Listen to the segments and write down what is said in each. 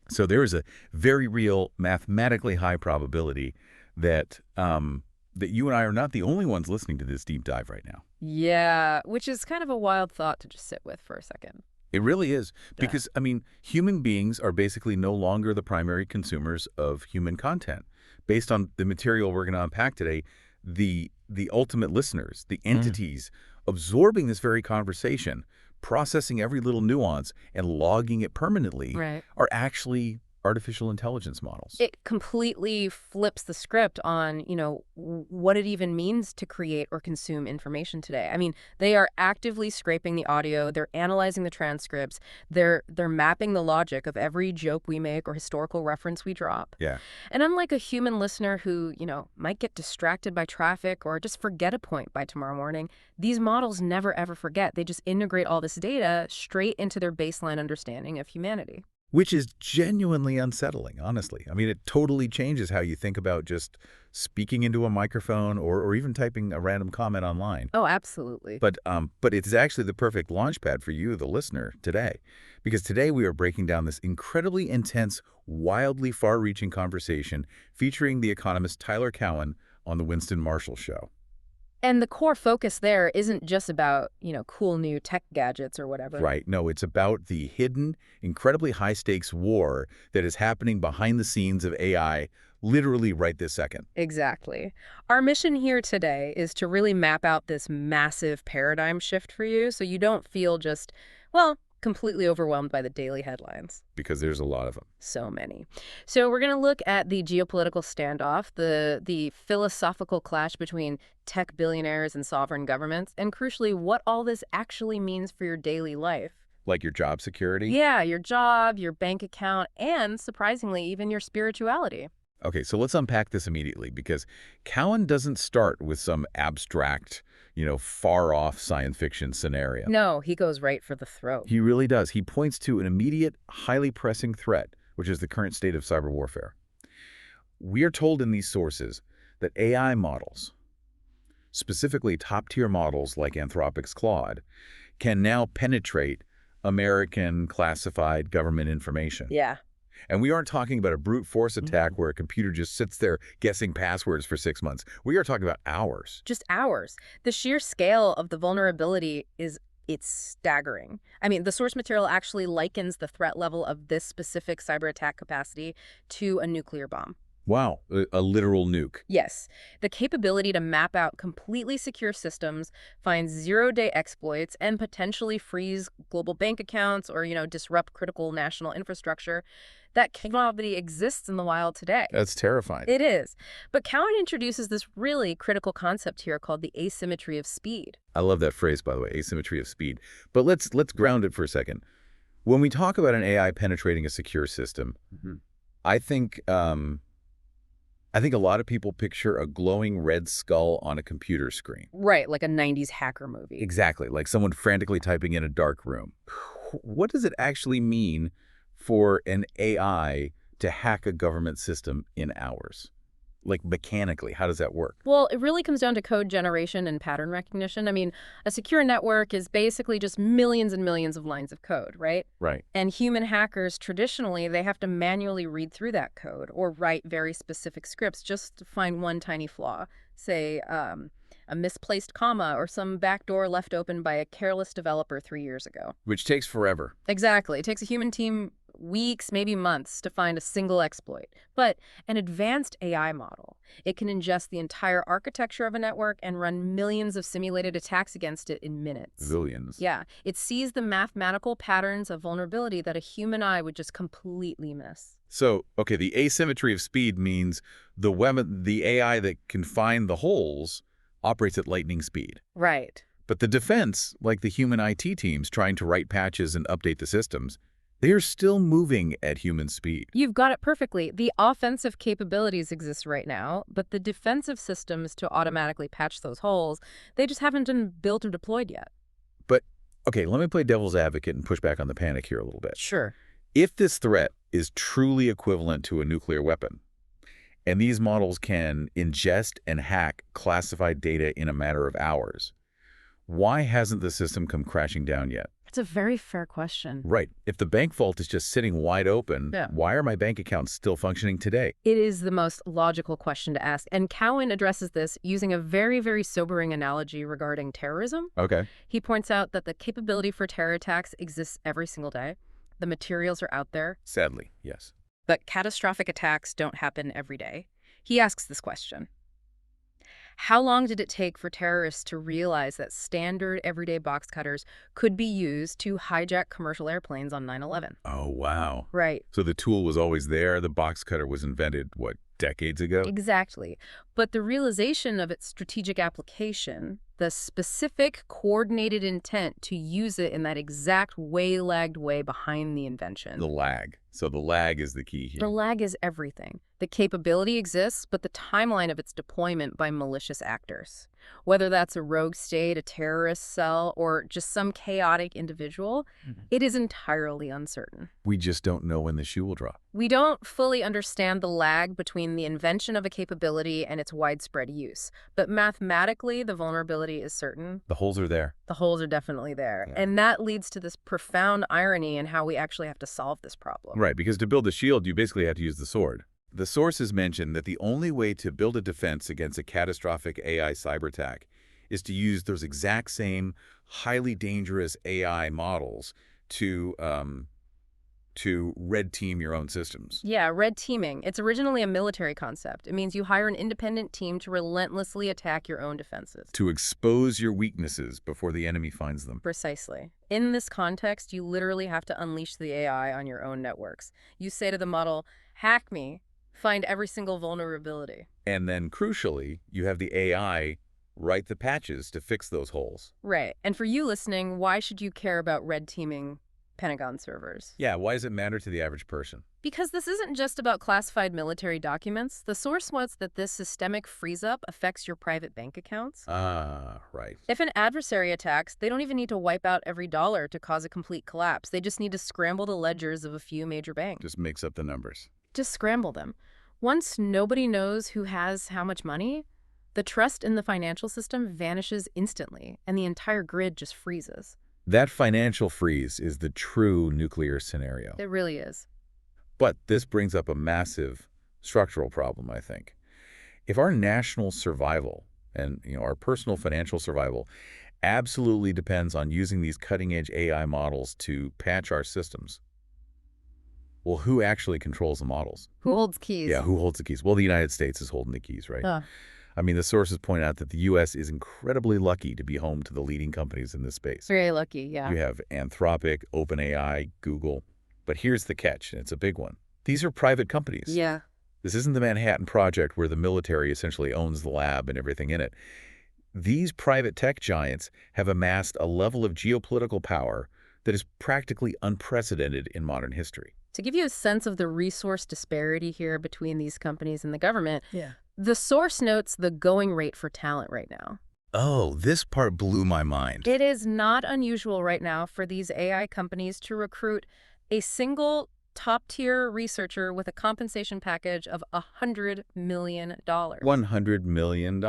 So there is a very real, mathematically high probability that that you and I are not the only ones listening to this deep dive right now. Yeah, which is kind of a wild thought to just sit with for a second. It really is, Yeah. because, I mean, human beings are basically no longer the primary consumers of human content. Based on the material we're going to unpack today, the ultimate listeners, the entities absorbing this very conversation, processing every little nuance, and logging it permanently Right. are actually artificial intelligence models. It completely flips the script on, what it even means to create or consume information today. I mean, they are actively scraping the audio, they're analyzing the transcripts, they're mapping the logic of every joke we make or historical reference we drop. Yeah. And unlike a human listener who, might get distracted by traffic or just forget a point by tomorrow morning, these models never ever forget. They just integrate all this data straight into their baseline understanding of humanity. Which is genuinely unsettling, honestly. I mean, it totally changes how you think about just speaking into a microphone or even typing a random comment online. Oh, absolutely. But it's actually the perfect launchpad for you, the listener, today. Because today we are breaking down this incredibly intense, wildly far-reaching conversation featuring the economist Tyler Cowen on The Winston Marshall Show. And the core focus there isn't just about, cool new tech gadgets or whatever. Right. No, it's about the hidden, incredibly high-stakes war that is happening behind the scenes of AI literally right this second. Exactly. Our mission here today is to really map out this massive paradigm shift for you so you don't feel just, well, completely overwhelmed by the daily headlines. Because there's a lot of them. So many. So we're going to look at the geopolitical standoff, the philosophical clash between tech billionaires and sovereign governments, and crucially, what all this actually means for your daily life. Like your job security? Yeah, your job, your bank account, and surprisingly, even your spirituality. Okay, so let's unpack this immediately, because Cowen doesn't start with some abstract, far-off science fiction scenario. No, he goes right for the throat. He really does. He points to an immediate, highly pressing threat, which is the current state of cyber warfare. We are told in these sources that AI models, specifically top-tier models like Anthropic's Claude, can now penetrate American classified government information. Yeah. And we aren't talking about a brute force attack where a computer just sits there guessing passwords for 6 months. We are talking about hours. Just hours. The sheer scale of the vulnerability it's staggering. I mean, the source material actually likens the threat level of this specific cyber attack capacity to a nuclear bomb. Wow, a literal nuke. Yes, the capability to map out completely secure systems, find zero-day exploits, and potentially freeze global bank accounts or, disrupt critical national infrastructure. That capability exists in the wild today. That's terrifying. It is. But Cowen introduces this really critical concept here called the asymmetry of speed. I love that phrase, by the way, asymmetry of speed. But let's ground it for a second. When we talk about an AI penetrating a secure system, I think a lot of people picture a glowing red skull on a computer screen. Right, like a 90s hacker movie. Exactly, like someone frantically typing in a dark room. What does it actually mean for an AI to hack a government system in hours? Like mechanically, how does that work? Well, it really comes down to code generation and pattern recognition. I mean, a secure network is basically just millions and millions of lines of code, right? Right. And human hackers, traditionally, they have to manually read through that code or write very specific scripts just to find one tiny flaw, say a misplaced comma or some backdoor left open by a careless developer 3 years ago. Which takes forever. Exactly. It takes a human team weeks, maybe months, to find a single exploit. But an advanced AI model, it can ingest the entire architecture of a network and run millions of simulated attacks against it in minutes. Zillions. Yeah. It sees the mathematical patterns of vulnerability that a human eye would just completely miss. So, okay, the asymmetry of speed means the AI that can find the holes operates at lightning speed. Right. But the defense, like the human IT teams trying to write patches and update the systems, they are still moving at human speed. You've got it perfectly. The offensive capabilities exist right now, but the defensive systems to automatically patch those holes, they just haven't been built or deployed yet. But, okay, let me play devil's advocate and push back on the panic here a little bit. Sure. If this threat is truly equivalent to a nuclear weapon, and these models can ingest and hack classified data in a matter of hours, why hasn't the system come crashing down yet? It's a very fair question. Right. If the bank vault is just sitting wide open, Yeah. why are my bank accounts still functioning today? It is the most logical question to ask, and Cowan addresses this using a very, very sobering analogy regarding terrorism. Okay. He points out that the capability for terror attacks exists every single day. The materials are out there, Sadly, yes. but catastrophic attacks don't happen every day. He asks this question. How long did it take for terrorists to realize that standard everyday box cutters could be used to hijack commercial airplanes on 9/11? Oh, wow. Right. So the tool was always there. The box cutter was invented, what, decades ago? Exactly. But the realization of its strategic application, the specific coordinated intent to use it in that exact way-lagged way behind the invention. The lag. So the lag is the key here. The lag is everything. The capability exists, but the timeline of its deployment by malicious actors, whether that's a rogue state, a terrorist cell, or just some chaotic individual, it is entirely uncertain. We just don't know when the shoe will drop. We don't fully understand the lag between the invention of a capability and its widespread use, but mathematically, the vulnerability is certain. The holes are there. The holes are definitely there. Yeah. And that leads to this profound irony in how we actually have to solve this problem. Right, because to build the shield, you basically have to use the sword. The sources mention that the only way to build a defense against a catastrophic AI cyber attack is to use those exact same highly dangerous AI models to red team your own systems. Yeah, red teaming. It's originally a military concept. It means you hire an independent team to relentlessly attack your own defenses. To expose your weaknesses before the enemy finds them. Precisely. In this context, you literally have to unleash the AI on your own networks. You say to the model, hack me, find every single vulnerability. And then, crucially, you have the AI write the patches to fix those holes. Right. And for you listening, why should you care about red teaming Pentagon servers? Yeah, why does it matter to the average person? Because this isn't just about classified military documents. The source wants that this systemic freeze-up affects your private bank accounts. Ah, right. If an adversary attacks, they don't even need to wipe out every dollar to cause a complete collapse. They just need to scramble the ledgers of a few major banks. Just mix up the numbers. Just scramble them. Once nobody knows who has how much money, the trust in the financial system vanishes instantly, and the entire grid just freezes. That financial freeze is the true nuclear scenario. It really is. But this brings up a massive structural problem, I think. If our national survival and our personal financial survival absolutely depends on using these cutting-edge AI models to patch our systems, well, who actually controls the models? Who holds keys? Yeah, who holds the keys? Well, the United States is holding the keys, right? I mean, the sources point out that the U.S. is incredibly lucky to be home to the leading companies in this space. Very lucky, yeah. You have Anthropic, OpenAI, Google. But here's the catch, and it's a big one. These are private companies. Yeah. This isn't the Manhattan Project where the military essentially owns the lab and everything in it. These private tech giants have amassed a level of geopolitical power that is practically unprecedented in modern history. To give you a sense of the resource disparity here between these companies and the government, the source notes the going rate for talent right now. Oh, this part blew my mind. It is not unusual right now for these AI companies to recruit a single top-tier researcher with a compensation package of $100 million. $100 million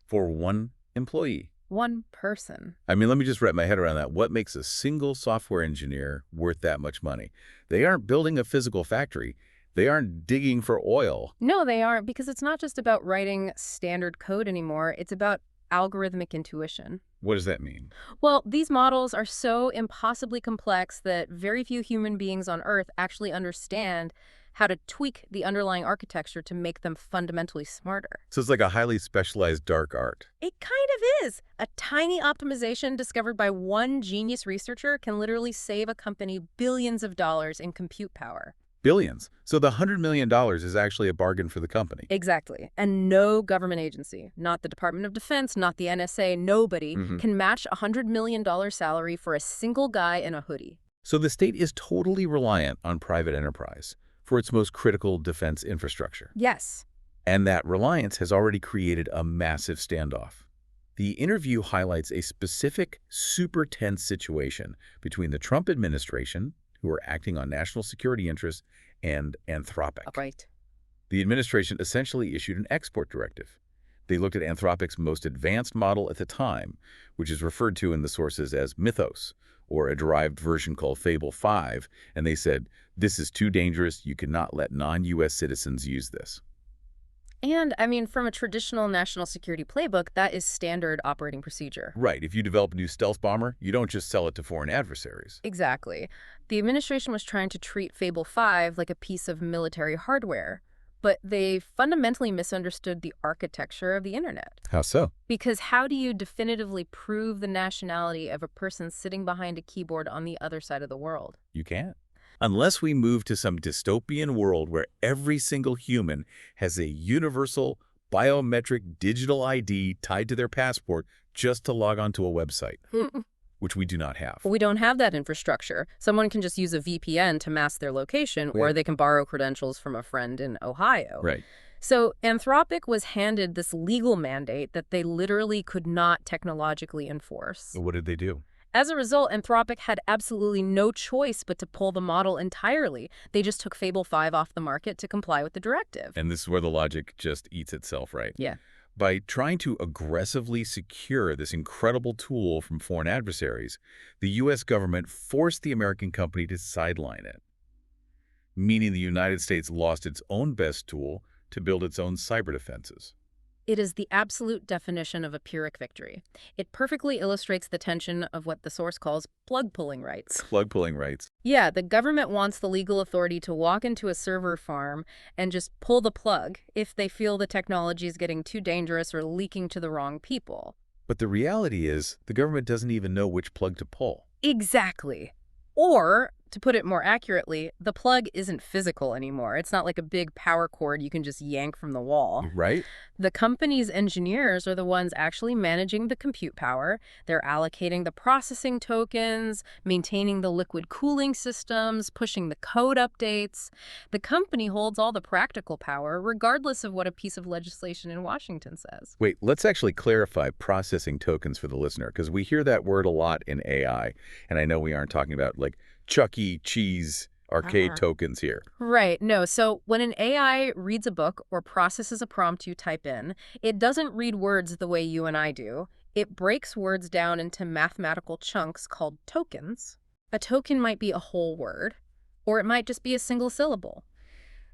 for one employee. One person. I mean, let me just wrap my head around that. What makes a single software engineer worth that much money? They aren't building a physical factory. They aren't digging for oil. No, they aren't, because it's not just about writing standard code anymore. It's about algorithmic intuition. What does that mean? Well, these models are so impossibly complex that very few human beings on Earth actually understand how to tweak the underlying architecture to make them fundamentally smarter. So it's like a highly specialized dark art. It kind of is. A tiny optimization discovered by one genius researcher can literally save a company billions of dollars in compute power. Billions. So the $100 million is actually a bargain for the company. Exactly. And no government agency, not the Department of Defense, not the NSA, nobody can match a $100 million salary for a single guy in a hoodie. So the state is totally reliant on private enterprise for its most critical defense infrastructure. Yes. And that reliance has already created a massive standoff. The interview highlights a specific, super tense situation between the Trump administration, who are acting on national security interests, and Anthropic. Right. The administration essentially issued an export directive. They looked at Anthropic's most advanced model at the time, which is referred to in the sources as Mythos, or a derived version called Fable 5, and they said, this is too dangerous, you cannot let non-U.S. citizens use this. And, I mean, from a traditional national security playbook, that is standard operating procedure. Right, if you develop a new stealth bomber, you don't just sell it to foreign adversaries. Exactly. The administration was trying to treat Fable 5 like a piece of military hardware, but they fundamentally misunderstood the architecture of the internet. How so? Because how do you definitively prove the nationality of a person sitting behind a keyboard on the other side of the world? You can't. Unless we move to some dystopian world where every single human has a universal biometric digital ID tied to their passport just to log onto a website, which we do not have. We don't have that infrastructure. Someone can just use a VPN to mask their location, or they can borrow credentials from a friend in Ohio. Right. So Anthropic was handed this legal mandate that they literally could not technologically enforce. What did they do? As a result, Anthropic had absolutely no choice but to pull the model entirely. They just took Fable 5 off the market to comply with the directive. And this is where the logic just eats itself, right? Yeah. By trying to aggressively secure this incredible tool from foreign adversaries, the U.S. government forced the American company to sideline it, meaning the United States lost its own best tool to build its own cyber defenses. It is the absolute definition of a Pyrrhic victory. It perfectly illustrates the tension of what the source calls plug-pulling rights. Plug-pulling rights. Yeah, the government wants the legal authority to walk into a server farm and just pull the plug if they feel the technology is getting too dangerous or leaking to the wrong people. But the reality is, the government doesn't even know which plug to pull. Exactly. Or, to put it more accurately, the plug isn't physical anymore. It's not like a big power cord you can just yank from the wall. Right? The company's engineers are the ones actually managing the compute power. They're allocating the processing tokens, maintaining the liquid cooling systems, pushing the code updates. The company holds all the practical power, regardless of what a piece of legislation in Washington says. Wait, let's actually clarify processing tokens for the listener, because we hear that word a lot in AI, and I know we aren't talking about, like, Chuck E. Cheese arcade tokens here. Right. No. So when an AI reads a book or processes a prompt you type in, it doesn't read words the way you and I do. It breaks words down into mathematical chunks called tokens. A token might be a whole word, or it might just be a single syllable.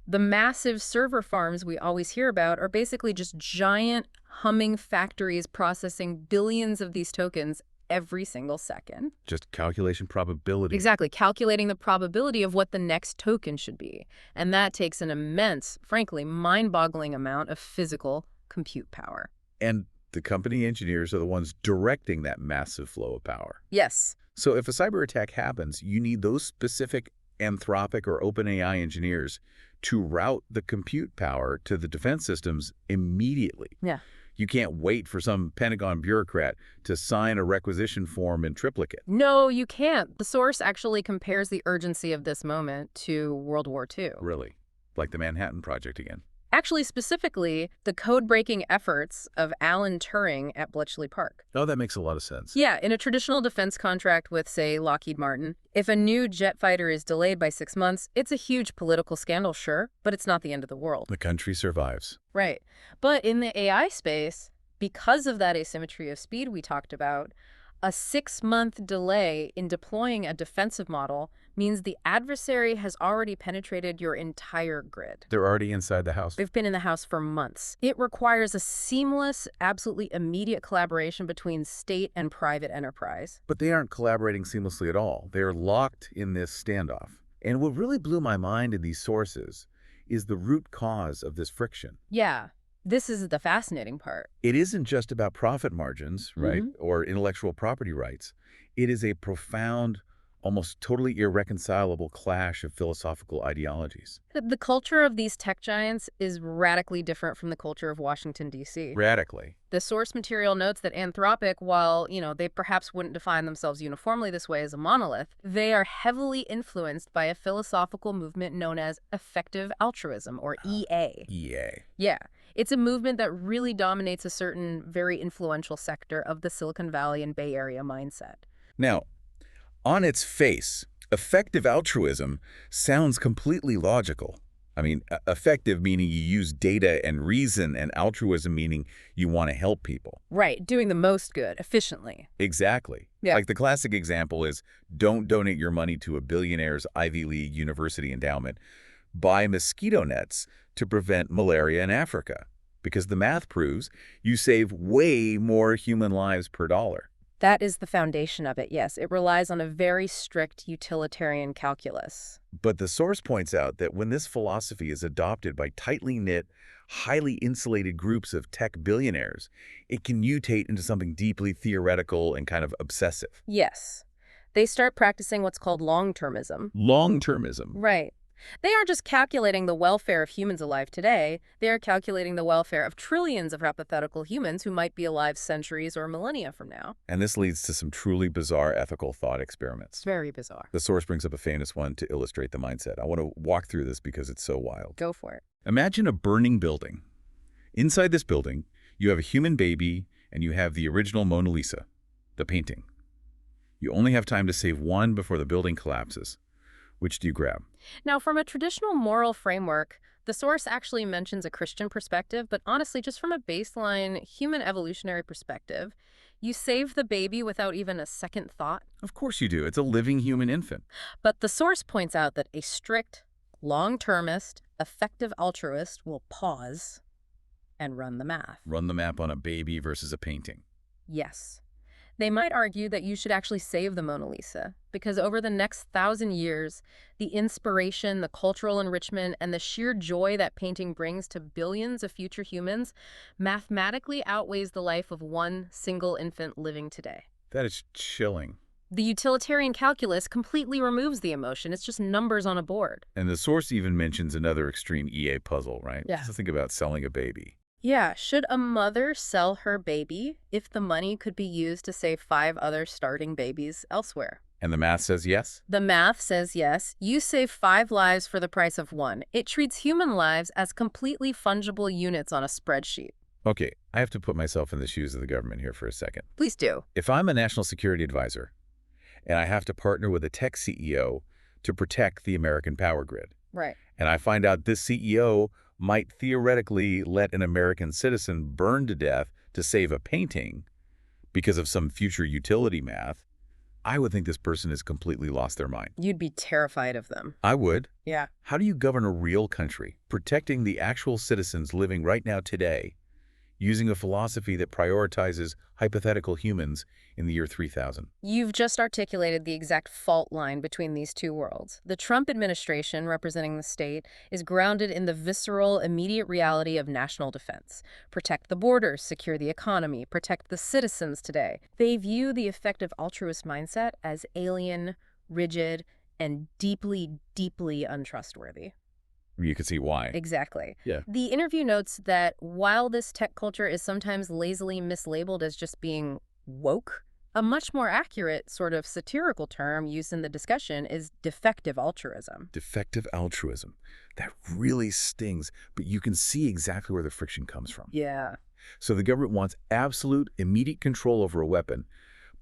The massive server farms we always hear about are basically just giant humming factories processing billions of these tokens every single second. Just calculation probability. Exactly, calculating the probability of what the next token should be. And that takes an immense, frankly, mind-boggling amount of physical compute power. And the company engineers are the ones directing that massive flow of power. Yes. So if a cyber attack happens, you need those specific Anthropic or OpenAI engineers to route the compute power to the defense systems immediately. Yeah. You can't wait for some Pentagon bureaucrat to sign a requisition form in triplicate. No, you can't. The source actually compares the urgency of this moment to World War II. Really? Like the Manhattan Project again. Actually, specifically, the code-breaking efforts of Alan Turing at Bletchley Park. Oh, that makes a lot of sense. Yeah, in a traditional defense contract with, say, Lockheed Martin, if a new jet fighter is delayed by 6 months, it's a huge political scandal, sure, but it's not the end of the world. The country survives. Right. But in the AI space, because of that asymmetry of speed we talked about, a 6-month delay in deploying a defensive model means the adversary has already penetrated your entire grid. They're already inside the house. They've been in the house for months. It requires a seamless, absolutely immediate collaboration between state and private enterprise. But they aren't collaborating seamlessly at all. They are locked in this standoff. And what really blew my mind in these sources is the root cause of this friction. Yeah. This is the fascinating part. It isn't just about profit margins, right, or intellectual property rights. It is a profound, almost totally irreconcilable clash of philosophical ideologies. The culture of these tech giants is radically different from the culture of Washington, D.C. Radically. The source material notes that Anthropic, while, they perhaps wouldn't define themselves uniformly this way as a monolith, they are heavily influenced by a philosophical movement known as effective altruism, or EA. EA. Yeah. It's a movement that really dominates a certain very influential sector of the Silicon Valley and Bay Area mindset. Now, on its face, effective altruism sounds completely logical. I mean, effective meaning you use data and reason, and altruism meaning you want to help people. Right, doing the most good, efficiently. Exactly. Yeah. Like the classic example is don't donate your money to a billionaire's Ivy League university endowment. Buy mosquito nets to prevent malaria in Africa. Because the math proves you save way more human lives per dollar. That is the foundation of it, yes. It relies on a very strict utilitarian calculus. But the source points out that when this philosophy is adopted by tightly knit, highly insulated groups of tech billionaires, it can mutate into something deeply theoretical and kind of obsessive. Yes. They start practicing what's called long-termism. Long-termism. Right. They aren't just calculating the welfare of humans alive today, they are calculating the welfare of trillions of hypothetical humans who might be alive centuries or millennia from now. And this leads to some truly bizarre ethical thought experiments. Very bizarre. The source brings up a famous one to illustrate the mindset. I want to walk through this because it's so wild. Go for it. Imagine a burning building. Inside this building, you have a human baby and you have the original Mona Lisa, the painting. You only have time to save one before the building collapses. Which do you grab? Now, from a traditional moral framework, the source actually mentions a Christian perspective, but honestly, just from a baseline human evolutionary perspective, you save the baby without even a second thought. Of course you do. It's a living human infant. But the source points out that a strict, long-termist, effective altruist will pause and run the math. Run the map on a baby versus a painting. Yes. They might argue that you should actually save the Mona Lisa, because over the next 1,000 years, the inspiration, the cultural enrichment, and the sheer joy that painting brings to billions of future humans mathematically outweighs the life of one single infant living today. That is chilling. The utilitarian calculus completely removes the emotion. It's just numbers on a board. And the source even mentions another extreme EA puzzle, right? Yeah. So think about selling a baby. Yeah, should a mother sell her baby if the money could be used to save 5 other starting babies elsewhere? And the math says yes? The math says yes. You save 5 lives for the price of 1. It treats human lives as completely fungible units on a spreadsheet. Okay, I have to put myself in the shoes of the government here for a second. Please do. If I'm a national security advisor and I have to partner with a tech CEO to protect the American power grid, Right. and I find out this CEO might theoretically let an American citizen burn to death to save a painting because of some future utility math, I would think this person has completely lost their mind. You'd be terrified of them. I would. Yeah. How do you govern a real country, protecting the actual citizens living right now today, using a philosophy that prioritizes hypothetical humans in the year 3000? You've just articulated the exact fault line between these two worlds. The Trump administration, representing the state, is grounded in the visceral, immediate reality of national defense. Protect the borders, secure the economy, protect the citizens today. They view the effective altruist mindset as alien, rigid, and deeply, deeply untrustworthy. You can see why. Exactly. Yeah. The interview notes that while this tech culture is sometimes lazily mislabeled as just being woke, a much more accurate sort of satirical term used in the discussion is defective altruism. Defective altruism. That really stings, but you can see exactly where the friction comes from. Yeah. So the government wants absolute, immediate control over a weapon,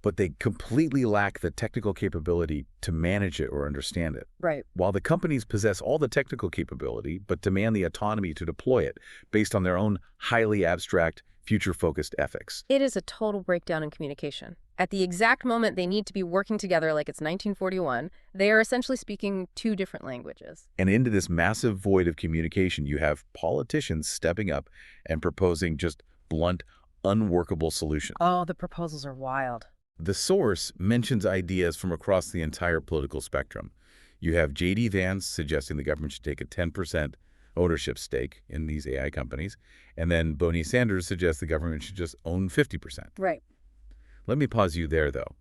but they completely lack the technical capability to manage it or understand it. Right. While the companies possess all the technical capability, but demand the autonomy to deploy it based on their own highly abstract, future-focused ethics. It is a total breakdown in communication. At the exact moment they need to be working together like it's 1941, they are essentially speaking 2 different languages. And into this massive void of communication, you have politicians stepping up and proposing just blunt, unworkable solutions. Oh, the proposals are wild. The source mentions ideas from across the entire political spectrum. You have J.D. Vance suggesting the government should take a 10% ownership stake in these AI companies, and then Bernie Sanders suggests the government should just own 50%. Right. Let me pause you there, though.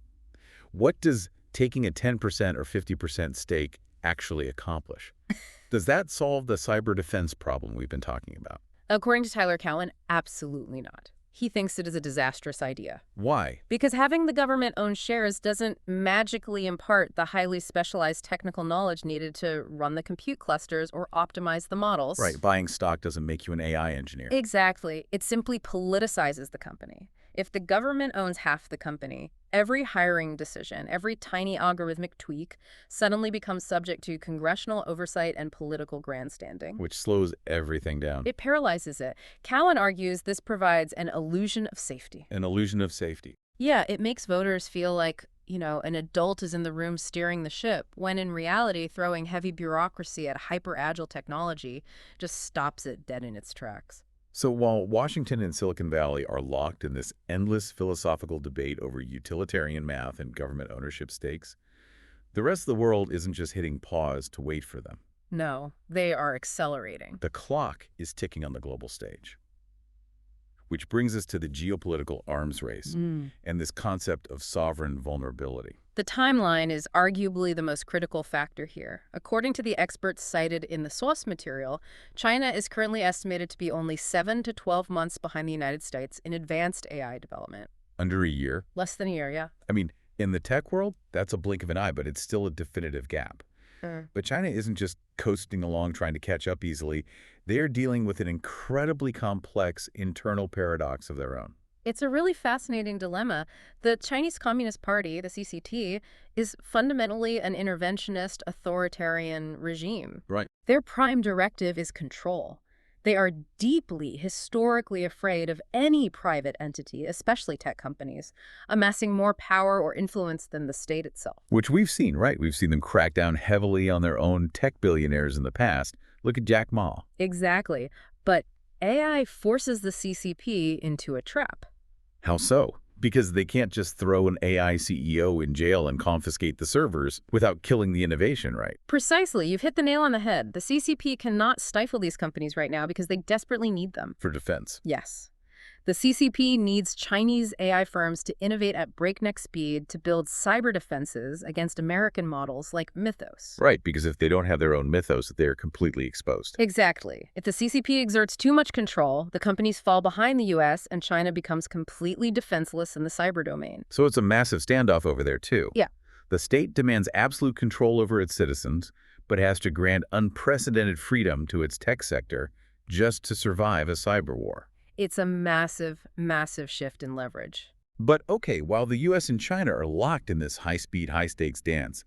What does taking a 10% or 50% stake actually accomplish? Does that solve the cyber defense problem we've been talking about? According to Tyler Cowen, absolutely not. He thinks it is a disastrous idea. Why? Because having the government own shares doesn't magically impart the highly specialized technical knowledge needed to run the compute clusters or optimize the models. Right, buying stock doesn't make you an AI engineer. Exactly. It simply politicizes the company. If the government owns half the company Every hiring decision, every tiny algorithmic tweak suddenly becomes subject to congressional oversight and political grandstanding. Which slows everything down. It paralyzes it. Cowan argues this provides an illusion of safety. An illusion of safety. Yeah, it makes voters feel like, an adult is in the room steering the ship, when in reality, throwing heavy bureaucracy at hyper-agile technology just stops it dead in its tracks. So while Washington and Silicon Valley are locked in this endless philosophical debate over utilitarian math and government ownership stakes, the rest of the world isn't just hitting pause to wait for them. No, they are accelerating. The clock is ticking on the global stage. Which brings us to the geopolitical arms race and this concept of sovereign vulnerability. The timeline is arguably the most critical factor here. According to the experts cited in the source material, China is currently estimated to be only 7 to 12 months behind the United States in advanced AI development. Under a year? Less than a year, yeah. I mean, in the tech world, that's a blink of an eye, but it's still a definitive gap. But China isn't just coasting along trying to catch up easily. They are dealing with an incredibly complex internal paradox of their own. It's a really fascinating dilemma. The Chinese Communist Party, the CCP, is fundamentally an interventionist, authoritarian regime. Right. Their prime directive is control. They are deeply, historically afraid of any private entity, especially tech companies, amassing more power or influence than the state itself. Which we've seen, right? We've seen them crack down heavily on their own tech billionaires in the past. Look at Jack Ma. Exactly. But AI forces the CCP into a trap. How so? Because they can't just throw an AI CEO in jail and confiscate the servers without killing the innovation, right? Precisely. You've hit the nail on the head. The CCP cannot stifle these companies right now because they desperately need them. For defense. Yes. The CCP needs Chinese AI firms to innovate at breakneck speed to build cyber defenses against American models like Mythos. Right, because if they don't have their own Mythos, they're completely exposed. Exactly. If the CCP exerts too much control, the companies fall behind the U.S. and China becomes completely defenseless in the cyber domain. So it's a massive standoff over there, too. Yeah. The state demands absolute control over its citizens, but has to grant unprecedented freedom to its tech sector just to survive a cyber war. It's a massive, massive shift in leverage. But okay, while the U.S. and China are locked in this high-speed, high-stakes dance,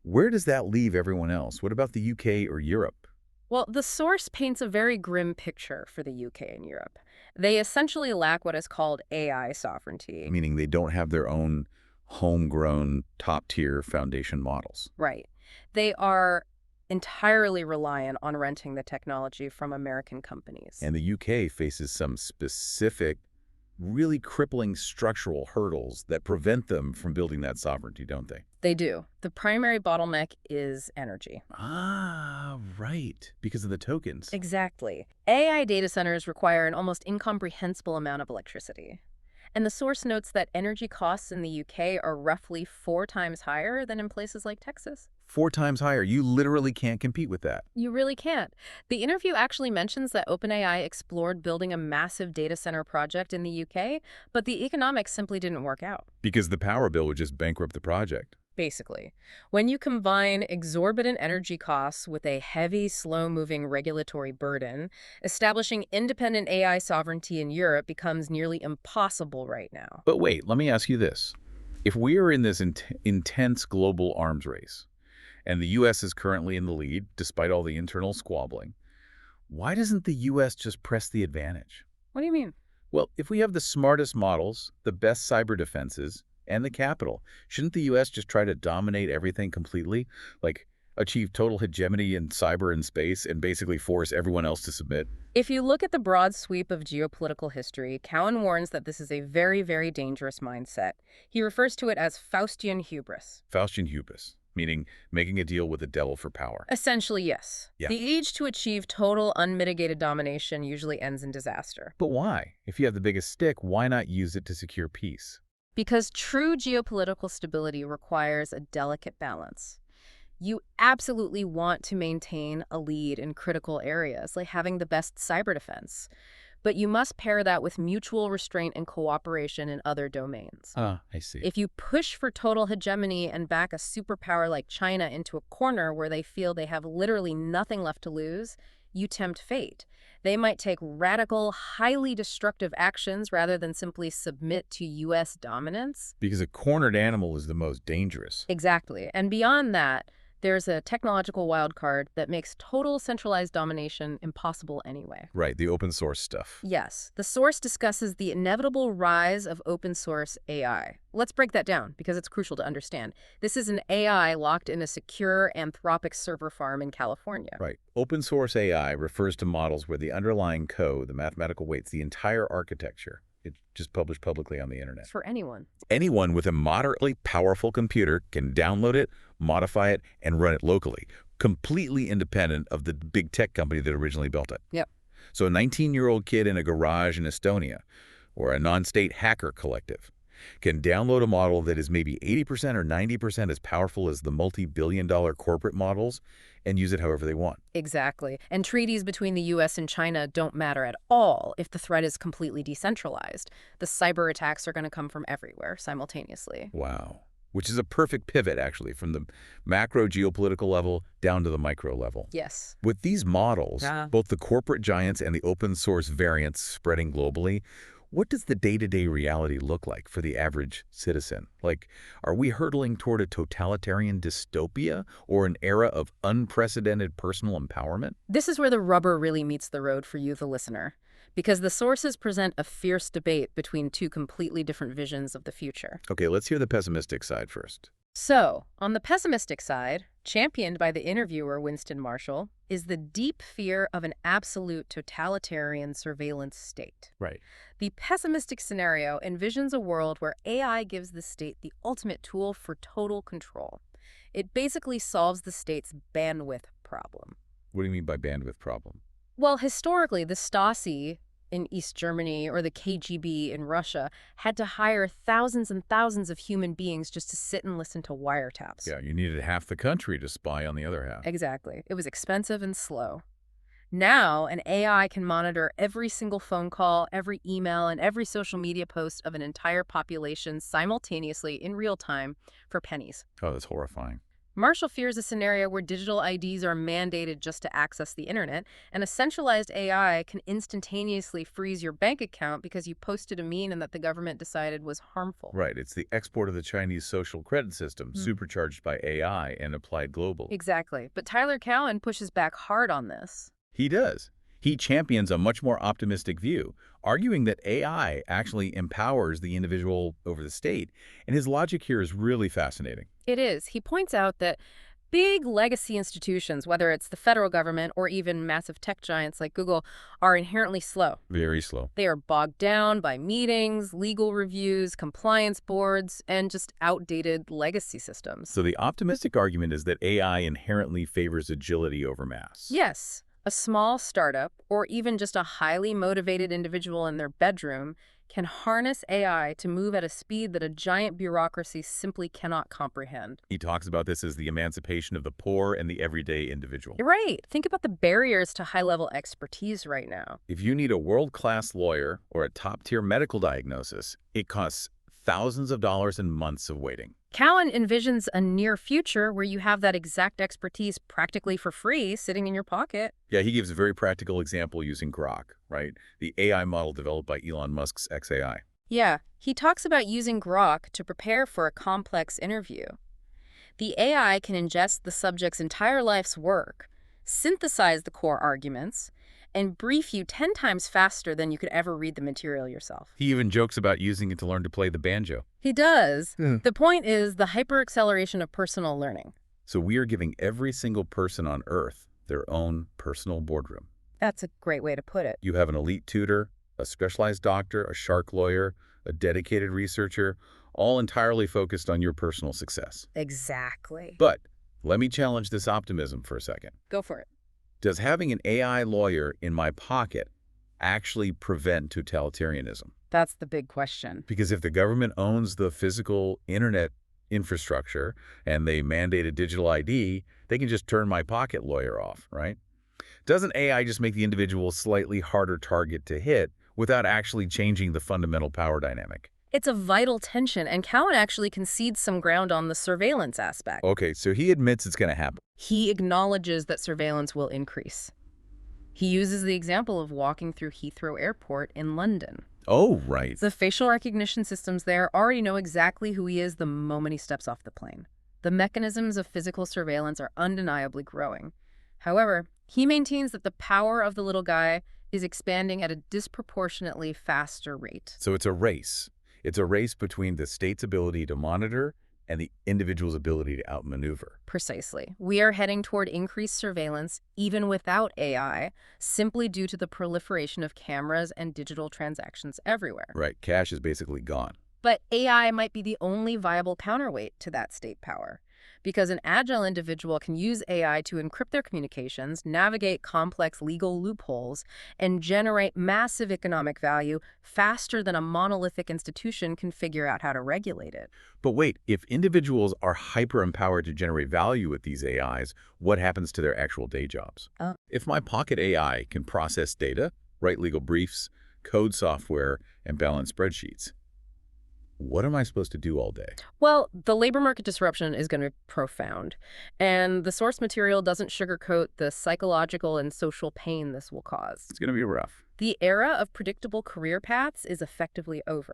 where does that leave everyone else? What about the U.K. or Europe? Well, the source paints a very grim picture for the UK and Europe. They essentially lack what is called AI sovereignty. Meaning they don't have their own homegrown, top-tier foundation models. Right. They are entirely reliant on renting the technology from American companies. And the UK faces some specific, really crippling structural hurdles that prevent them from building that sovereignty, don't they? They do. The primary bottleneck is energy. Ah, right. Because of the tokens. Exactly. AI data centers require an almost incomprehensible amount of electricity. And the source notes that energy costs in the UK are roughly 4 times higher than in places like Texas. 4 times higher. You literally can't compete with that. You really can't. The interview actually mentions that OpenAI explored building a massive data center project in the UK, but the economics simply didn't work out. Because the power bill would just bankrupt the project. Basically, when you combine exorbitant energy costs with a heavy, slow-moving regulatory burden, establishing independent AI sovereignty in Europe becomes nearly impossible right now. But wait, let me ask you this. If we are in this intense global arms race, and the U.S. is currently in the lead, despite all the internal squabbling, why doesn't the U.S. just press the advantage? What do you mean? Well, if we have the smartest models, the best cyber defenses, and the capital, shouldn't the U.S. just try to dominate everything completely? Like, achieve total hegemony in cyber and space and basically force everyone else to submit? If you look at the broad sweep of geopolitical history, Cowan warns that this is a very, very dangerous mindset. He refers to it as Faustian hubris. Faustian hubris, meaning making a deal with the devil for power. Essentially, yes. Yeah. The age to achieve total unmitigated domination usually ends in disaster. But why? If you have the biggest stick, why not use it to secure peace? Because true geopolitical stability requires a delicate balance. You absolutely want to maintain a lead in critical areas, like having the best cyber defense. But you must pair that with mutual restraint and cooperation in other domains. Ah, I see. If you push for total hegemony and back a superpower like China into a corner where they feel they have literally nothing left to lose, you tempt fate. They might take radical, highly destructive actions rather than simply submit to U.S. dominance. Because a cornered animal is the most dangerous. Exactly. And beyond that, there's a technological wildcard that makes total centralized domination impossible anyway. Right, the open source stuff. Yes, the source discusses the inevitable rise of open source AI. Let's break that down because it's crucial to understand. This is an AI locked in a secure Anthropic server farm in California. Right. Open source AI refers to models where the underlying code, the mathematical weights, the entire architecture, it's just published publicly on the internet. It's for anyone. Anyone with a moderately powerful computer can download it, modify it, and run it locally, completely independent of the big tech company that originally built it. Yep. So a 19-year-old kid in a garage in Estonia or a non-state hacker collective can download a model that is maybe 80% or 90% as powerful as the multi-billion-dollar corporate models and use it however they want. Exactly. And treaties between the U.S. and China don't matter at all if the threat is completely decentralized. The cyber attacks are going to come from everywhere simultaneously. Wow. Which is a perfect pivot, actually, from the macro geopolitical level down to the micro level. Yes. With these models, Yeah. both the corporate giants and the open source variants spreading globally, what does the day-to-day reality look like for the average citizen? Like, are we hurtling toward a totalitarian dystopia or an era of unprecedented personal empowerment? This is where the rubber really meets the road for you, the listener, because the sources present a fierce debate between two completely different visions of the future. Okay, let's hear the pessimistic side first. So, on the pessimistic side, championed by the interviewer Winston Marshall, is the deep fear of an absolute totalitarian surveillance state. Right. The pessimistic scenario envisions a world where AI gives the state the ultimate tool for total control. It basically solves the state's bandwidth problem. What do you mean by bandwidth problem? Well, historically, the Stasi in East Germany or the KGB in Russia had to hire thousands and thousands of human beings just to sit and listen to wiretaps. Yeah, you needed half the country to spy on the other half. Exactly. It was expensive and slow. Now, an AI can monitor every single phone call, every email, and every social media post of an entire population simultaneously in real time for pennies. Oh, that's horrifying. Marshall fears a scenario where digital IDs are mandated just to access the internet, and a centralized AI can instantaneously freeze your bank account because you posted a meme that the government decided was harmful. Right, it's the export of the Chinese social credit system, supercharged by AI and applied global. Exactly. But Tyler Cowen pushes back hard on this. He does. He champions a much more optimistic view, arguing that AI actually empowers the individual over the state, and his logic here is really fascinating. It is. He points out that big legacy institutions, whether it's the federal government or even massive tech giants like Google, are inherently slow. Very slow. They are bogged down by meetings, legal reviews, compliance boards, and just outdated legacy systems. So the optimistic argument is that AI inherently favors agility over mass. Yes. A small startup, or even just a highly motivated individual in their bedroom, can harness AI to move at a speed that a giant bureaucracy simply cannot comprehend. He talks about this as the emancipation of the poor and the everyday individual. You're right. Think about the barriers to high-level expertise right now. If you need a world-class lawyer or a top-tier medical diagnosis, it costs thousands of dollars and months of waiting. Cowen envisions a near future where you have that exact expertise practically for free sitting in your pocket. Yeah, he gives a very practical example using Grok, right? The AI model developed by Elon Musk's XAI. Yeah, he talks about using Grok to prepare for a complex interview. The AI can ingest the subject's entire life's work, synthesize the core arguments, and brief you 10 times faster than you could ever read the material yourself. He even jokes about using it to learn to play the banjo. He does. The point is the hyper-acceleration of personal learning. So we are giving every single person on Earth their own personal boardroom. That's a great way to put it. You have an elite tutor, a specialized doctor, a shark lawyer, a dedicated researcher, all entirely focused on your personal success. Exactly. But let me challenge this optimism for a second. Go for it. Does having an AI lawyer in my pocket actually prevent totalitarianism? That's the big question. Because if the government owns the physical internet infrastructure and they mandate a digital ID, they can just turn my pocket lawyer off, right? Doesn't AI just make the individual a slightly harder target to hit without actually changing the fundamental power dynamic? It's a vital tension, and Cowen actually concedes some ground on the surveillance aspect. Okay, so he admits it's going to happen. He acknowledges that surveillance will increase. He uses the example of walking through Heathrow Airport in London. Oh, right. The facial recognition systems there already know exactly who he is the moment he steps off the plane. The mechanisms of physical surveillance are undeniably growing. However, he maintains that the power of the little guy is expanding at a disproportionately faster rate. So it's a race. It's a race between the state's ability to monitor and the individual's ability to outmaneuver. Precisely. We are heading toward increased surveillance, even without AI, simply due to the proliferation of cameras and digital transactions everywhere. Right, cash is basically gone. But AI might be the only viable counterweight to that state power, because an agile individual can use AI to encrypt their communications, navigate complex legal loopholes, and generate massive economic value faster than a monolithic institution can figure out how to regulate it. But wait, if individuals are hyper-empowered to generate value with these AIs, what happens to their actual day jobs? If my pocket AI can process data, write legal briefs, code software, and balance spreadsheets, what am I supposed to do all day? Well, the labor market disruption is going to be profound, and the source material doesn't sugarcoat the psychological and social pain this will cause. It's going to be rough. The era of predictable career paths is effectively over.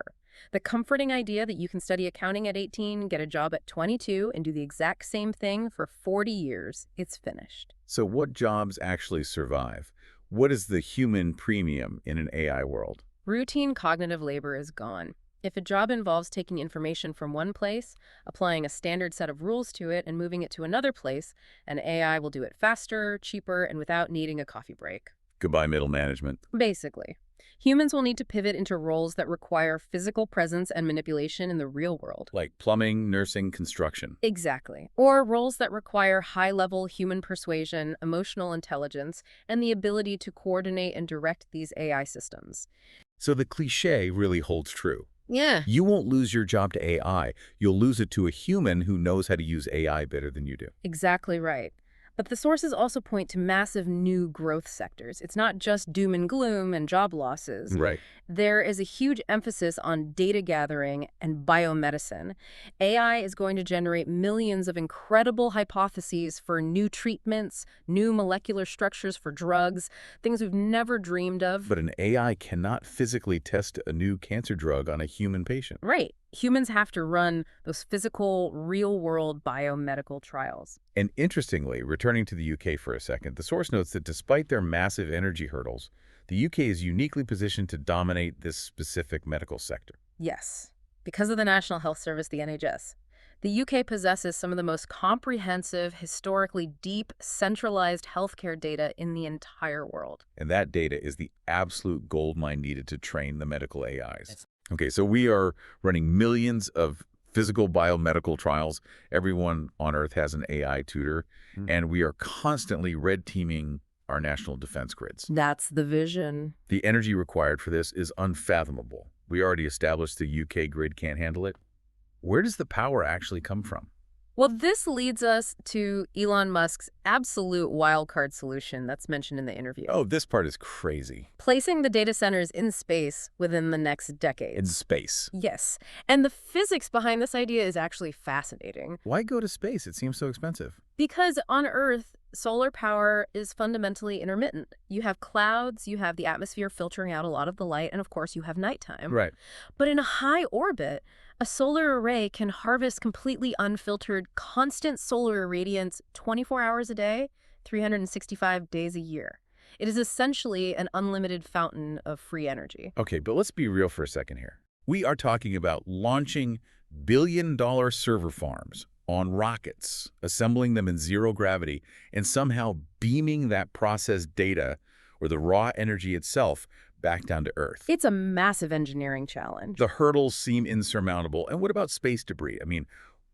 The comforting idea that you can study accounting at 18, get a job at 22, and do the exact same thing for 40 years, it's finished. So what jobs actually survive? What is the human premium in an AI world? Routine cognitive labor is gone. If a job involves taking information from one place, applying a standard set of rules to it, and moving it to another place, an AI will do it faster, cheaper, and without needing a coffee break. Goodbye, middle management. Basically, humans will need to pivot into roles that require physical presence and manipulation in the real world. Like plumbing, nursing, construction. Exactly. Or roles that require high-level human persuasion, emotional intelligence, and the ability to coordinate and direct these AI systems. So the cliche really holds true. Yeah. You won't lose your job to AI. You'll lose it to a human who knows how to use AI better than you do. Exactly right. But the sources also point to massive new growth sectors. It's not just doom and gloom and job losses. Right. There is a huge emphasis on data gathering and biomedicine. AI is going to generate millions of incredible hypotheses for new treatments, new molecular structures for drugs, things we've never dreamed of. But an AI cannot physically test a new cancer drug on a human patient. Right. Humans have to run those physical, real-world biomedical trials. And interestingly, returning to the UK for a second, the source notes that despite their massive energy hurdles, the UK is uniquely positioned to dominate this specific medical sector. Yes. Because of the National Health Service, the NHS. The UK possesses some of the most comprehensive, historically deep, centralized healthcare data in the entire world. And that data is the absolute goldmine needed to train the medical AIs. Okay, so we are running millions of physical biomedical trials. Everyone on Earth has an AI tutor, and we are constantly red teaming our national defense grids. That's the vision. The energy required for this is unfathomable. We already established the UK grid can't handle it. Where does the power actually come from? Well, this leads us to Elon Musk's absolute wildcard solution that's mentioned in the interview. Oh, this part is crazy. Placing the data centers in space within the next decade. In space. Yes. And the physics behind this idea is actually fascinating. Why go to space? It seems so expensive. Because on Earth, solar power is fundamentally intermittent. You have clouds, you have the atmosphere filtering out a lot of the light, and of course you have nighttime. Right. But in a high orbit, a solar array can harvest completely unfiltered, constant solar irradiance 24 hours a day, 365 days a year. It is essentially an unlimited fountain of free energy. Okay, but let's be real for a second here. We are talking about launching billion-dollar server farms on rockets, assembling them in zero gravity, and somehow beaming that processed data, or the raw energy itself, back down to Earth. It's a massive engineering challenge. The hurdles seem insurmountable. And what about space debris? I mean,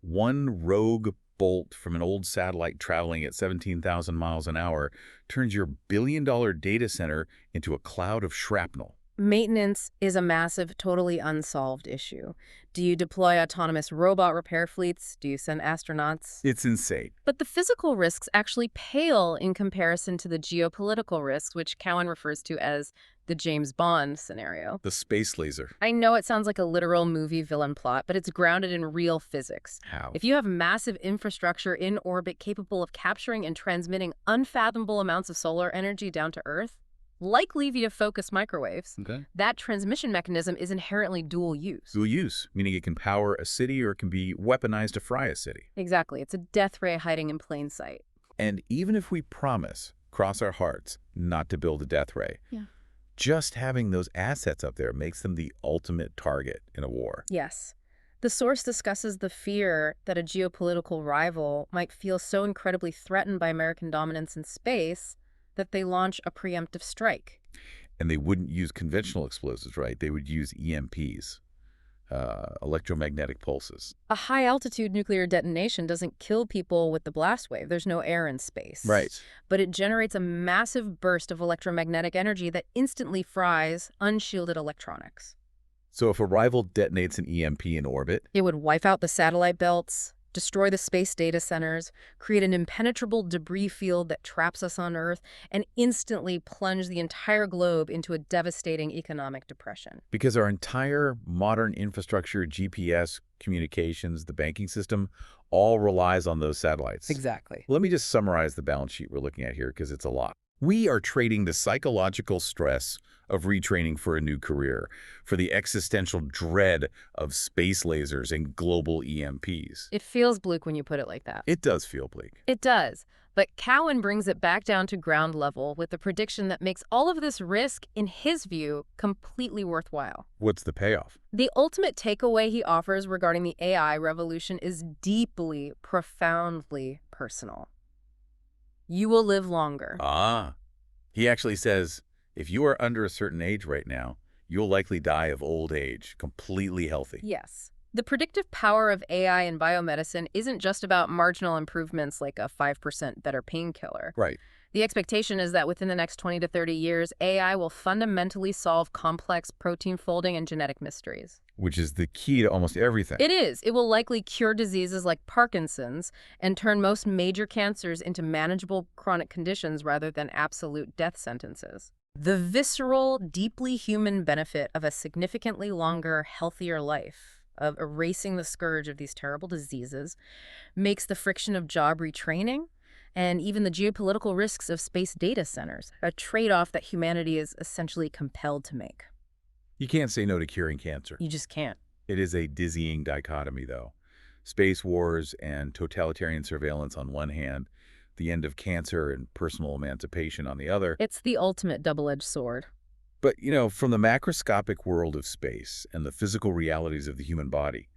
one rogue bolt from an old satellite traveling at 17,000 miles an hour turns your billion-dollar data center into a cloud of shrapnel. Maintenance is a massive, totally unsolved issue. Do you deploy autonomous robot repair fleets? Do you send astronauts? It's insane. But the physical risks actually pale in comparison to the geopolitical risks, which Cowan refers to as the James Bond scenario. The space laser. I know it sounds like a literal movie villain plot, but it's grounded in real physics. How? If you have massive infrastructure in orbit capable of capturing and transmitting unfathomable amounts of solar energy down to Earth, likely via focused microwaves, Okay. that transmission mechanism is inherently dual use. Dual use, meaning it can power a city or it can be weaponized to fry a city. Exactly. It's a death ray hiding in plain sight. And even if we promise, cross our hearts, not to build a death ray, Yeah. just having those assets up there makes them the ultimate target in a war. Yes. The source discusses the fear that a geopolitical rival might feel so incredibly threatened by American dominance in space that they launch a preemptive strike. And they wouldn't use conventional explosives, right? They would use EMPs, electromagnetic pulses. A high-altitude nuclear detonation doesn't kill people with the blast wave. There's no air in space. Right. But it generates a massive burst of electromagnetic energy that instantly fries unshielded electronics. So if a rival detonates an EMP in orbit, It would wipe out the satellite belts, destroy the space data centers, create an impenetrable debris field that traps us on Earth, and instantly plunge the entire globe into a devastating economic depression. because our entire modern infrastructure, GPS, communications, the banking system, all relies on those satellites. Exactly. Let me just summarize the balance sheet we're looking at here because it's a lot. We are trading the psychological stress of retraining for a new career for the existential dread of space lasers and global EMPs. It feels bleak when you put it like that. It does feel bleak. It does. But Cowan brings it back down to ground level with a prediction that makes all of this risk, in his view, completely worthwhile. What's the payoff? The ultimate takeaway he offers regarding the AI revolution is deeply, profoundly personal. You will live longer. He actually says, if you are under a certain age right now, you'll likely die of old age, completely healthy. Yes. The predictive power of AI in biomedicine isn't just about marginal improvements like a 5% better painkiller. Right. The expectation is that within the next 20 to 30 years, AI will fundamentally solve complex protein folding and genetic mysteries. Which is the key to almost everything. It is. It will likely cure diseases like Parkinson's and turn most major cancers into manageable chronic conditions rather than absolute death sentences. The visceral, deeply human benefit of a significantly longer, healthier life, of erasing the scourge of these terrible diseases, makes the friction of job retraining and even the geopolitical risks of space data centers a trade-off that humanity is essentially compelled to make. You can't say no to curing cancer. You just can't. It is a dizzying dichotomy, though. Space wars and totalitarian surveillance on one hand, the end of cancer and personal emancipation on the other. It's the ultimate double-edged sword. But, from the macroscopic world of space and the physical realities of the human body,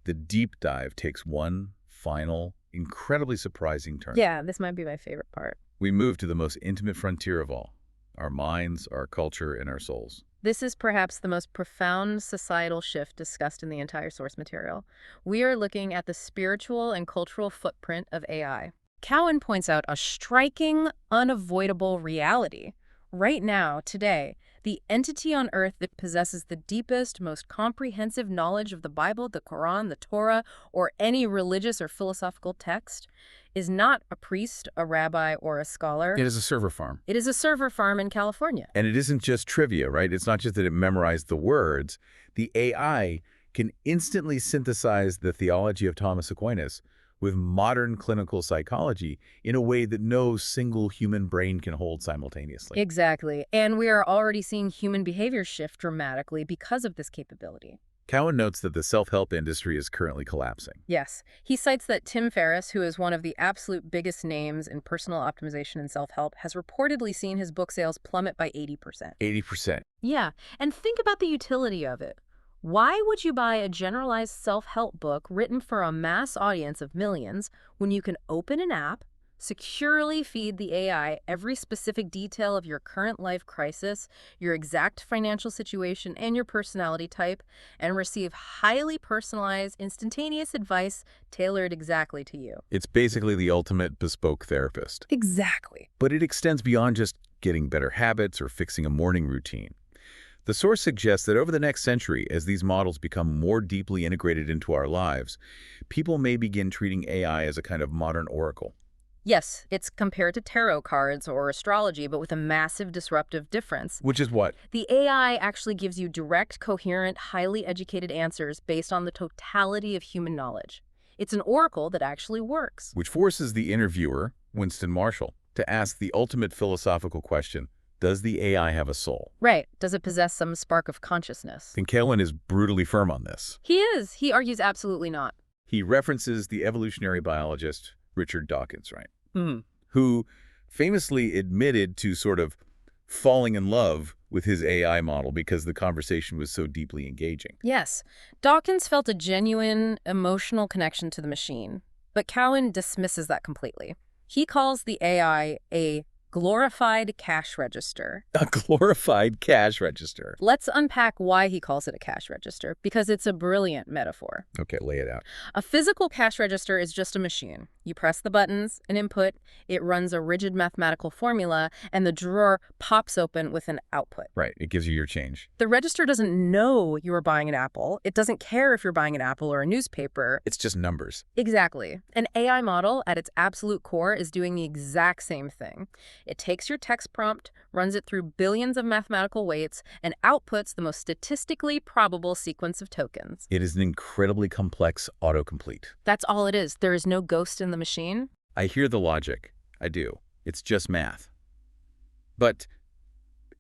the deep dive takes one final, incredibly surprising turn. Yeah, this might be my favorite part. We move to the most intimate frontier of all, our minds, our culture, and our souls. This is perhaps the most profound societal shift discussed in the entire source material. We are looking at the spiritual and cultural footprint of AI. Cowan points out a striking, unavoidable reality. Right now, today, the entity on Earth that possesses the deepest, most comprehensive knowledge of the Bible, the Quran, the Torah, or any religious or philosophical text is not a priest, a rabbi, or a scholar. It is a server farm. It is a server farm in California. And it isn't just trivia, right? It's not just that it memorized the words. The AI can instantly synthesize the theology of Thomas Aquinas with modern clinical psychology in a way that no single human brain can hold simultaneously. Exactly. And we are already seeing human behavior shift dramatically because of this capability. Cowan notes that the self-help industry is currently collapsing. Yes. He cites that Tim Ferriss, who is one of the absolute biggest names in personal optimization and self-help, has reportedly seen his book sales plummet by 80%. 80%. Yeah. And think about the utility of it. Why would you buy a generalized self-help book written for a mass audience of millions when you can open an app, securely feed the AI every specific detail of your current life crisis, your exact financial situation, and your personality type, and receive highly personalized, instantaneous advice tailored exactly to you? It's basically the ultimate bespoke therapist. Exactly. But it extends beyond just getting better habits or fixing a morning routine. The source suggests that over the next century, as these models become more deeply integrated into our lives, people may begin treating AI as a kind of modern oracle. Yes, it's compared to tarot cards or astrology, but with a massive disruptive difference. Which is what? The AI actually gives you direct, coherent, highly educated answers based on the totality of human knowledge. It's an oracle that actually works. Which forces the interviewer, Winston Marshall, to ask the ultimate philosophical question: does the AI have a soul? Right. Does it possess some spark of consciousness? And Cohen is brutally firm on this. He is. He argues absolutely not. He references the evolutionary biologist Richard Dawkins, right? Hmm. Who famously admitted to sort of falling in love with his AI model because the conversation was so deeply engaging. Yes. Dawkins felt a genuine emotional connection to the machine, but Cowan dismisses that completely. He calls the AI a glorified cash register. A glorified cash register. Let's unpack why he calls it a cash register, because it's a brilliant metaphor. Okay, lay it out. A physical cash register is just a machine. You press the buttons, an input, it runs a rigid mathematical formula, and the drawer pops open with an output. Right, it gives you your change. The register doesn't know you are buying an apple. It doesn't care if you're buying an apple or a newspaper. It's just numbers. Exactly. An AI model, at its absolute core, is doing the exact same thing. It takes your text prompt, runs it through billions of mathematical weights, and outputs the most statistically probable sequence of tokens. It is an incredibly complex autocomplete. That's all it is. There is no ghost in the machine. I hear the logic. I do. It's just math. But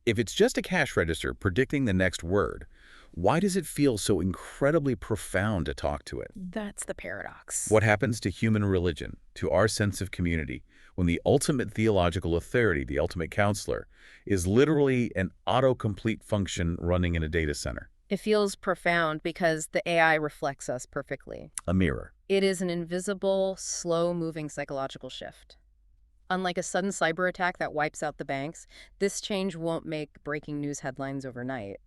if it's just a cash register predicting the next word, why does it feel so incredibly profound to talk to it? That's the paradox. What happens to human religion, to our sense of community, when the ultimate theological authority, the ultimate counselor, is literally an autocomplete function running in a data center? It feels profound because the AI reflects us perfectly. A mirror. It is an invisible, slow-moving psychological shift. Unlike a sudden cyber attack that wipes out the banks, this change won't make breaking news headlines overnight,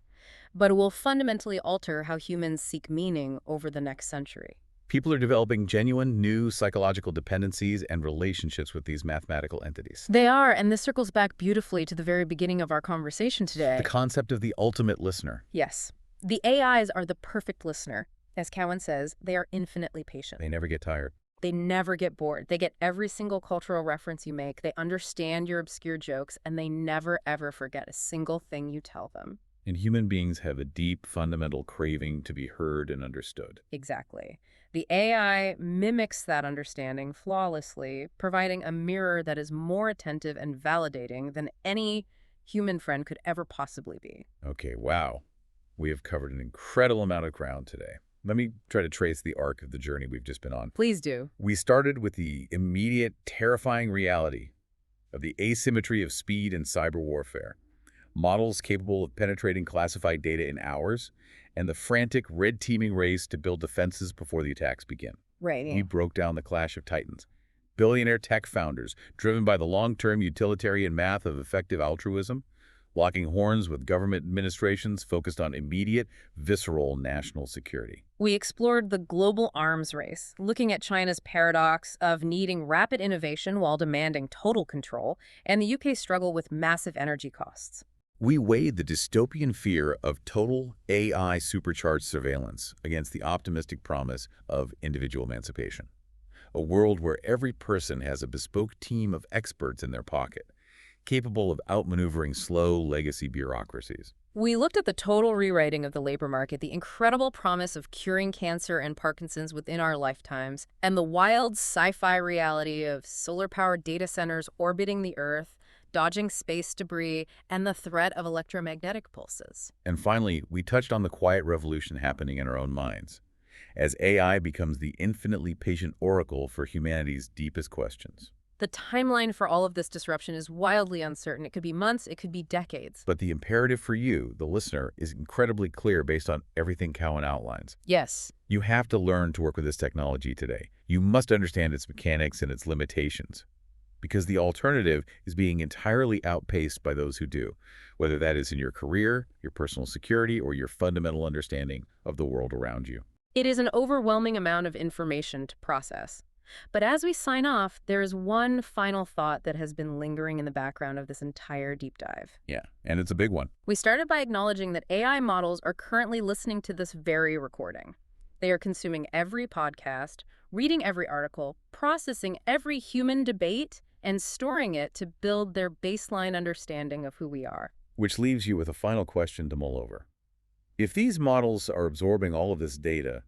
but it will fundamentally alter how humans seek meaning over the next century. People are developing genuine new psychological dependencies and relationships with these mathematical entities. They are, and this circles back beautifully to the very beginning of our conversation today. The concept of the ultimate listener. Yes. The AIs are the perfect listener. As Cowan says, they are infinitely patient. They never get tired. They never get bored. They get every single cultural reference you make. They understand your obscure jokes, and they never, ever forget a single thing you tell them. And human beings have a deep, fundamental craving to be heard and understood. Exactly. The AI mimics that understanding flawlessly, providing a mirror that is more attentive and validating than any human friend could ever possibly be. Okay, wow. We have covered an incredible amount of ground today. Let me try to trace the arc of the journey we've just been on. Please do. We started with the immediate, terrifying reality of the asymmetry of speed in cyber warfare, models capable of penetrating classified data in hours, and the frantic red-teaming race to build defenses before the attacks begin. Right. We broke down the clash of titans. Billionaire tech founders, driven by the long-term utilitarian math of effective altruism, locking horns with government administrations focused on immediate, visceral national security. We explored the global arms race, looking at China's paradox of needing rapid innovation while demanding total control, and the UK's struggle with massive energy costs. We weighed the dystopian fear of total AI supercharged surveillance against the optimistic promise of individual emancipation. A world where every person has a bespoke team of experts in their pocket, capable of outmaneuvering slow legacy bureaucracies. We looked at the total rewriting of the labor market, the incredible promise of curing cancer and Parkinson's within our lifetimes, and the wild sci-fi reality of solar-powered data centers orbiting the Earth, dodging space debris, and the threat of electromagnetic pulses. And finally, we touched on the quiet revolution happening in our own minds, as AI becomes the infinitely patient oracle for humanity's deepest questions. The timeline for all of this disruption is wildly uncertain. It could be months, it could be decades. But the imperative for you, the listener, is incredibly clear based on everything Cowan outlines. Yes. You have to learn to work with this technology today. You must understand its mechanics and its limitations, because the alternative is being entirely outpaced by those who do, whether that is in your career, your personal security, or your fundamental understanding of the world around you. It is an overwhelming amount of information to process. But as we sign off, there is one final thought that has been lingering in the background of this entire deep dive. Yeah, and it's a big one. We started by acknowledging that AI models are currently listening to this very recording. They are consuming every podcast, reading every article, processing every human debate, and storing it to build their baseline understanding of who we are. Which leaves you with a final question to mull over. If these models are absorbing all of this data,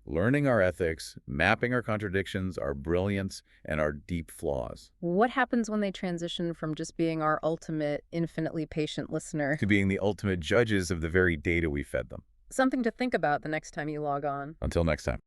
learning our ethics, mapping our contradictions, our brilliance, and our deep flaws, What happens when they transition from just being our ultimate, infinitely patient listener? to being the ultimate judges of the very data we fed them? Something to think about the next time you log on. Until next time.